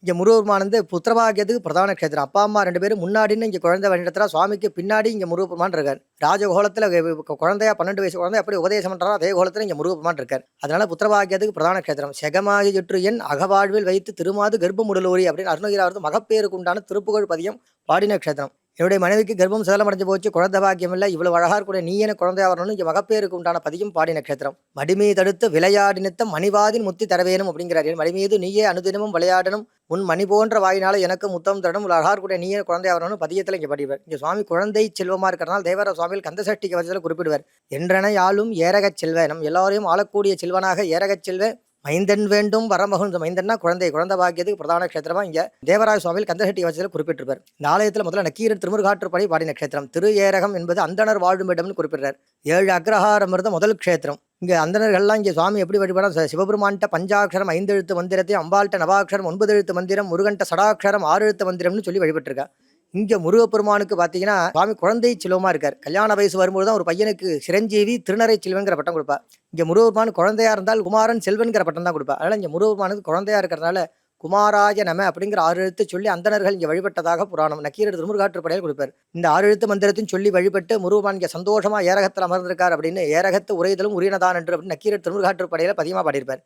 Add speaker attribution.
Speaker 1: இங்கே முருகப்பெருமான் வந்து புத்திரபாகியத்துக்கு பிரதான க்ஷேத்திரம். அப்பா அம்மா 2 பேரும் முன்னாடின்னு இங்கே குழந்தை வழிநடத்துறா. சுவாமிக்கு பின்னாடி இங்கே முருகப்பெருமான் இருக்கார். ராஜகோலத்தில் குழந்தையா 12 வயசு குழந்தை எப்படி உபதேசம் பண்ணுறாரோ அதே கோலத்தில் இங்கே முருகப்பெருமான் இருக்கார். அதனால புத்திரபாகியத்துக்கு பிரதான க்ஷேத்திரம். செகமாகி சுற்று என் அகவாழ்வில் வைத்து திருமாது கர்ப்பமுடலூரி அப்படின்னு அருணகிரியாரது மகப்பேருக்கு உண்டான திருப்புகழ் பதியம் பாடின க்ஷேத்திரம். என்னுடைய மனைவிக்கு கர்ப்பம் சேதமடைஞ்சு போச்சு, குழந்தை பாக்கியம் இல்லை, இவ்வளவு அழகா இருக்கக்கூடிய நீ என குழந்தையா வரணும்னு இங்கே மகப்பேருக்கு உண்டான பதியும் பாடி நட்சத்திரம். மடிமீ தடுத்து விளையாடி நித்தம் மணிவாதின் முத்தி தரவேணும் அப்படிங்கிறார். மடிமீது நீயே அனுதினமும் விளையாடணும், உன் மணி போன்ற வாயினால எனக்கு முத்தம் தரணும், அழகா இருக்கக்கூடிய நீயே குழந்தையா வரணும்னு பதியத்தில் இங்கே படிவார். இங்கே சுவாமி குழந்தை செல்வமா இருக்கிறனால தேவர சுவாமியில் கந்தசஷ்டி கவசத்தில் குறிப்பிடுவார். என்றென யாழும் ஏரகச் செல்வ, நம் எல்லாரையும் ஆளக்கூடிய செல்வனாக ஏரகச் செல்வ மைந்தன் வேண்டும் வரமகுந்த. மைந்தன்னா குழந்தை பாக்கியத்துக்கு பிரதான க்ஷேத்திரமா இங்கே தேவராய சுவாமியில் கந்தசட்டி வச்சதில் குறிப்பிட்டிருப்பார். இந்த ஆலயத்தில் முதல்ல நக்கீரர் திருமுருகாற்றுப்படை பாடின க்ஷேத்திரம். திரு ஏரகம் என்பது அந்தனர் வாழும் இடம்னு குறிப்பிடுறார். 7 அக்ரஹாரம் இருந்த முதல் க்ஷேத்திரம். இங்கே அந்தனர்கள்லாம் இங்கே சுவாமி எப்படி வழிபட சிவபெருமான்ட்ட பஞ்சாட்சரம் 5 எழுத்து மந்திரத்தையும், அம்பாள்கிட்ட நவாட்சரம் 9 எழுத்து மந்திரம், முருகன்ட்ட சடாட்சரம் 6 எழுத்து மந்திரம்னு சொல்லி வழிபட்டிருக்கா. இங்கே முருகப்பெருமானுக்கு பார்த்தீங்கன்னா சுவாமி குழந்தை செல்வமாக இருக்கார். கல்யாண வயசு வரும்போது தான் ஒரு பையனுக்கு சிரஞ்சீவி திருநறை செல்வங்கிற பட்டம் கொடுப்பா. இங்கே முருகப்பெருமான் குழந்தையா இருந்தால் குமாரன் செல்வன்கிற பட்டம் தான் கொடுப்பா. அதனால் இங்கே முருகப்பெருமானுக்கு குழந்தையா இருக்கிறதுனால குமாராய நம அப்படிங்கிற 6 எழுத்து சொல்லி அந்தணர்கள் இங்கே வழிபட்டதாக புராணம். நக்கீரர் திருமுருகாற்றுப்படையில் கொடுப்பார். இந்த 6 எழுத்து மந்திரத்தையும் சொல்லி வழிபட்டு முருகப்பெருமான் இங்கே சந்தோஷமா ஏரகத்தில் அமர்ந்திருக்கார் அப்படின்னு ஏரகத்து உரைதலும் உரியனதான் என்று அப்படின்னு நக்கீரர் திருமுருகாற்றுப்படையில் பதியமாக பாடியிருப்பார்.